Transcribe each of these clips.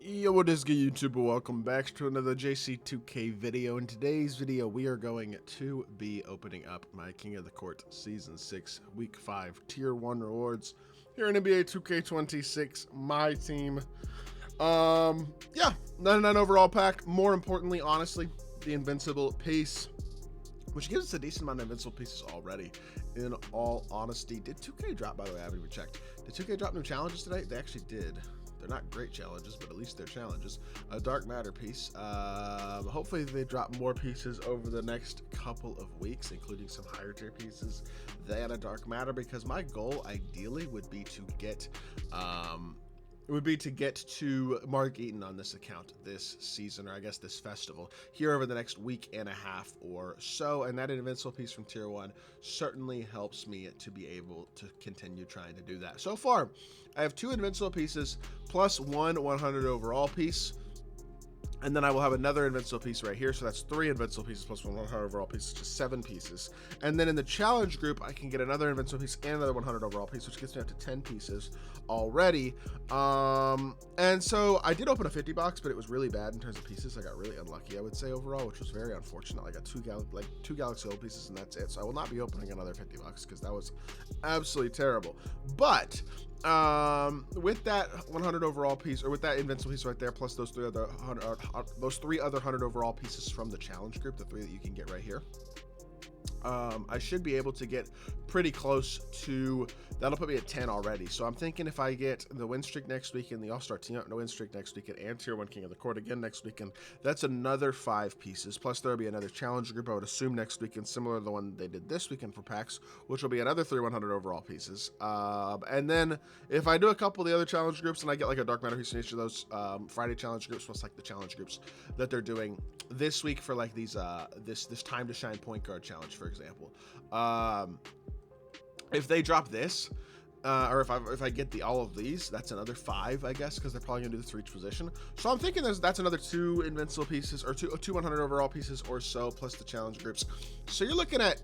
Yo, what is good, YouTube? Welcome back to another JC2K video. In today's video, we are going to be opening up my King of the Court Season 6 Week 5 Tier 1 rewards here in NBA 2K26 MyTEAM. Yeah, 99 overall pack. More importantly, honestly, the Invincible piece, which gives us a decent amount of Invincible pieces already, in all honesty. Did 2K drop, by the way? I haven't even checked. Did 2K drop new challenges today? They actually did. They're not great challenges, but at least they're challenges. A Dark Matter piece. Hopefully they drop more pieces over the next couple of weeks, including some higher tier pieces than a Dark Matter, because my goal ideally would be to get to Mark Eaton on this account this season, or I guess this festival, here over the next week and a half or so. And that Invincible piece from Tier 1 certainly helps me to be able to continue trying to do that. So far, I have 2 Invincible pieces plus 1 100 overall piece. And then I will have another Invincible piece right here. So that's 3 Invincible pieces plus 1 100 overall piece, which is 7 pieces. And then in the challenge group, I can get another Invincible piece and another 100 overall piece, which gets me up to 10 pieces already. And so I did open a 50 box, but it was really bad in terms of pieces. I got really unlucky, I would say, overall, which was very unfortunate. I got 2 Galaxy Gold pieces, and that's it. So I will not be opening another 50 box because that was absolutely terrible. But with that 100 overall piece, or with that Invincible piece right there, plus those 3 other 100 overall pieces from the challenge group, the 3 that you can get right here, I should be able to get pretty close to, that'll put me at 10 already. So I'm thinking if I get the win streak next weekend, the All-Star team up, no win streak next weekend, and Tier 1 King of the Court again next weekend, that's another 5 pieces. Plus there'll be another challenge group, I would assume, next weekend, similar to the one they did this weekend for packs, which will be another 3 100 overall pieces. And then if I do a couple of the other challenge groups and I get like a Dark Matter piece in each of those Friday challenge groups, plus like the challenge groups that they're doing this week for like these this time to shine point guard challenge, for example, if they drop this, or if I get all of these, that's another 5, I guess, because they're probably gonna do this for each position. So I'm thinking that's another 2 Invincible pieces, or two 100 overall pieces or so, plus the challenge groups. So you're looking at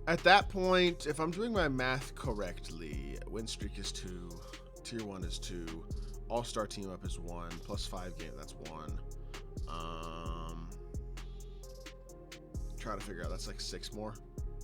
that point, if I'm doing my math correctly, win streak is 2, Tier 1 is 2, All-Star team up is 1, plus 5 game, that's 1. Trying to figure out, that's like 6 more,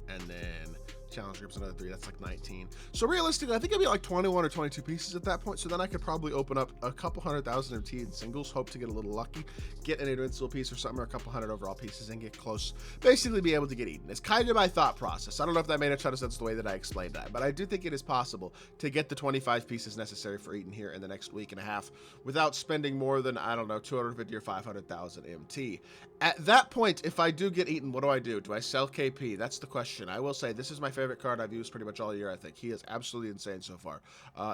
and then challenge groups another 3, that's like 19. So realistically, I think it'd be like 21 or 22 pieces at that point. So then I could probably open up a couple 100,000 MT in singles, hope to get a little lucky, get an Invincible piece or something, or a couple 100 overall pieces, and get close, basically be able to get Eaton. It's kind of my thought process. I don't know if that made a ton of sense the way that I explained that, but I do think it is possible to get the 25 pieces necessary for Eaton here in the next week and a half without spending more than, I don't know, 250 or 500,000 MT. At that point, if I do get Eaton, what do I do? Do I sell KP? That's the question. I will say this is my favorite card I've used pretty much all year, I think. He is absolutely insane so far.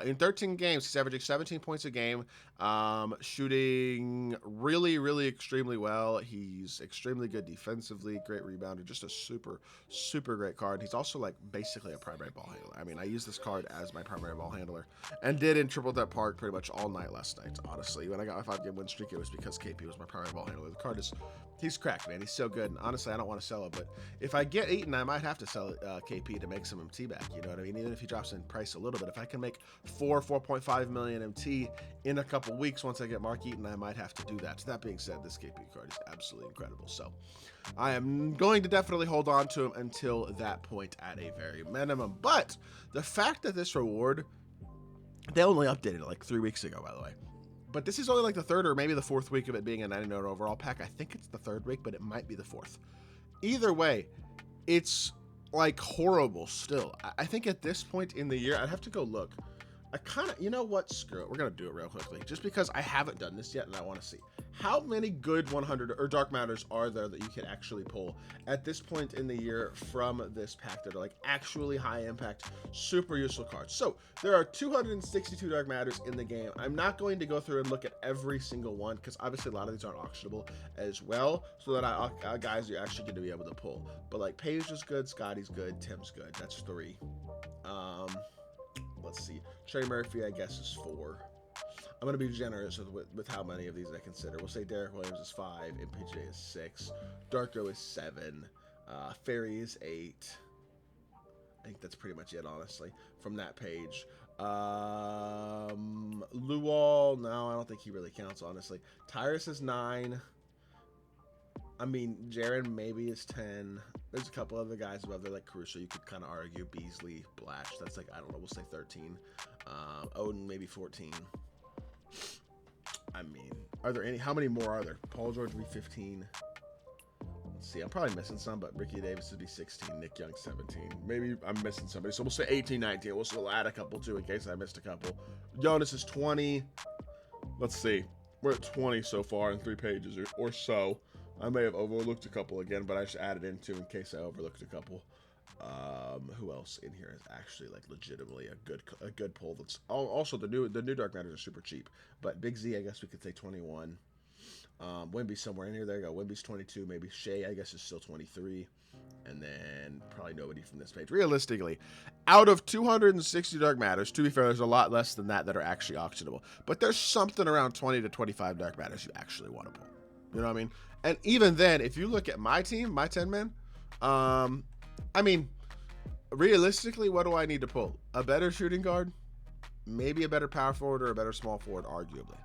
In 13 games, he's averaging 17 points a game, shooting really, really extremely well. He's extremely good defensively, great rebounder, just a super, super great card. He's also like basically a primary ball handler. I mean, I use this card as my primary ball handler and did in Triple Threat Park pretty much all night last night, honestly. When I got my 5-game win streak, it was because KP was my primary ball handler. The card is, he's cracked, man. He's so good. And honestly, I don't want to sell it, but if I get Eaton, I might have to sell KP to make some MT back. You know what I mean? Even if he drops in price a little bit, if I can make 4.5 million MT in a couple weeks once I get Mark Eaton, I might have to do that. So that being said, this KP card is absolutely incredible. So I am going to definitely hold on to him until that point at a very minimum. But the fact that this reward, they only updated it like 3 weeks ago, by the way. But this is only like the 3rd or maybe the 4th week of it being a 99 overall pack. I think it's the 3rd week, but it might be the 4th. Either way, it's like horrible still. I think at this point in the year, I'd have to go look. I kind of, you know what, screw it, we're gonna do it real quickly, just because I haven't done this yet and I want to see how many good 100 or Dark Matters are there that you can actually pull at this point in the year from this pack that are like actually high impact, super useful cards. So there are 262 Dark Matters in the game. I'm not going to go through and look at every single one because obviously a lot of these aren't auctionable as well, so that guys are actually going to be able to pull. But like Paige is good, Scotty's good, Tim's good. That's 3. Let's see, Trey Murphy I guess is 4. I'm going to be generous with how many of these I consider. We'll say Derek Williams is 5, MPJ is 6, Darko is 7, Ferry is 8. I think that's pretty much it, honestly, from that page. Luol, no, I don't think he really counts, honestly. Tyrus is 9. I mean, Jaren maybe is 10. There's a couple other guys above there, like Caruso. You could kind of argue Beasley, Blash. That's like, I don't know, we'll say 13. Odin, maybe 14. I mean, are there any? How many more are there? Paul George would be 15. Let's see, I'm probably missing some, but Ricky Davis would be 16. Nick Young, 17. Maybe I'm missing somebody. So we'll say 18, 19. We'll add a couple too in case I missed a couple. Jonas is 20. Let's see. We're at 20 so far in 3 pages or so. I may have overlooked a couple again, but I just added in two in case I overlooked a couple. Who else in here is actually like legitimately a good pull? That's also the new Dark Matters are super cheap. But Big Z, I guess we could say 21. Wemby's somewhere in here. There you go. Wemby's 22. Maybe Shea, I guess, is still 23. And then probably nobody from this page. Realistically, out of 260 Dark Matters, to be fair, there's a lot less than that are actually auctionable. But there's something around 20 to 25 Dark Matters you actually want to pull. You know what I mean? And even then, if you look at my team, my 10-man, I mean, realistically, what do I need to pull? A better shooting guard, maybe a better power forward or a better small forward, arguably.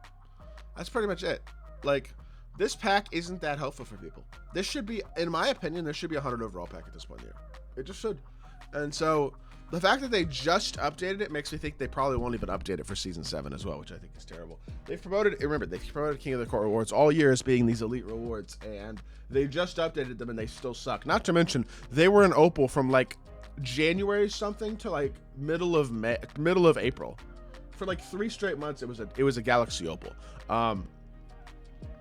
That's pretty much it. Like, this pack isn't that helpful for people. This should be, in my opinion, there should be a 100 overall pack at this point in the year. It just should. And so the fact that they just updated it makes me think they probably won't even update it for Season 7 as well, which I think is terrible. They've promoted King of the Court rewards all year as being these elite rewards, and they just updated them and they still suck. Not to mention, they were an opal from like January something to like middle of April. For like 3 straight months, it was a Galaxy opal.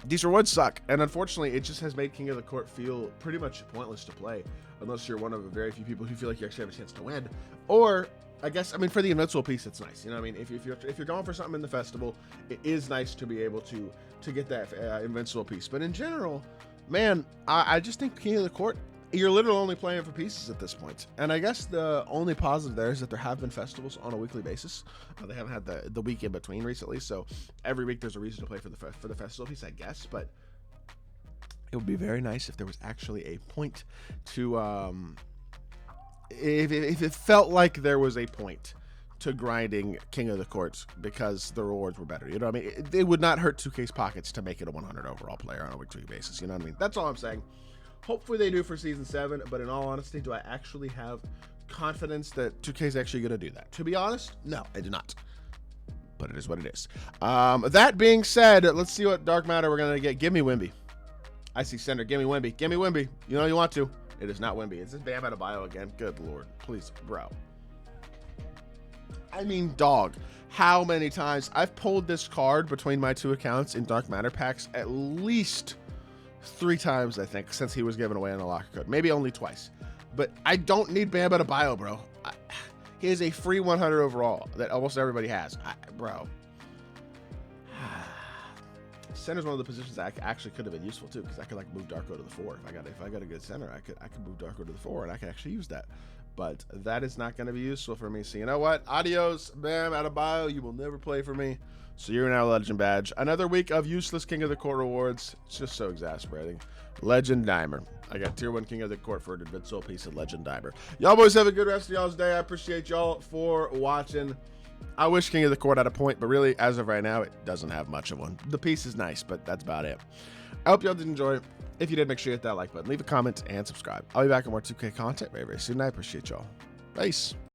These rewards suck, and unfortunately, it just has made King of the Court feel pretty much pointless to play, unless you're one of the very few people who feel like you actually have a chance to win. Or, I guess, I mean, for the Invincible piece, it's nice. You know what I mean? If you're going for something in the festival, it is nice to be able to get that Invincible piece. But in general, man, I just think King of the Court, you're literally only playing for pieces at this point. And I guess the only positive there is that there have been festivals on a weekly basis. They haven't had the week in between recently, so every week there's a reason to play for the festival piece, I guess. But it would be very nice if there was actually a point to if it felt like there was a point to grinding King of the Courts because the rewards were better. You know what I mean? It would not hurt 2K's pockets to make it a 100 overall player on a week-to-week basis. You know what I mean? That's all I'm saying. Hopefully they do for Season 7, but in all honesty, do I actually have confidence that 2K is actually going to do that? To be honest, no, I do not. But it is what it is. That being said, let's see what Dark Matter we're going to get. Give me Wemby. I see center. Give me Wemby. Give me Wemby. You know you want to. It is not Wemby. It's this Bam Adebayo again. Good Lord. Please, bro. I mean, dog. How many times? I've pulled this card between my 2 accounts in Dark Matter packs at least 3 times, I think, since he was given away in the locker code. Maybe only twice. But I don't need Bam Adebayo, bro. He is a free 100 overall that almost everybody has. Bro. Center's one of the positions that actually could have been useful, too, because I could, like, move Darko to the 4. If I got a good center, I could move Darko to the 4, and I could actually use that. But that is not going to be useful for me. So, you know what? Adios, Bam Adebayo. You will never play for me. So you're now a Legend badge. Another week of useless King of the Court rewards. It's just so exasperating. Legend Dimer. I got Tier 1 King of the Court for an Invincible piece of Legend Dimer. Y'all boys have a good rest of y'all's day. I appreciate y'all for watching. I wish King of the Court had a point, but really, as of right now, it doesn't have much of one. The piece is nice, but that's about it. I hope y'all did enjoy it. If you did, make sure you hit that like button, leave a comment, and subscribe. I'll be back with more 2K content very, very soon. I appreciate y'all. Peace.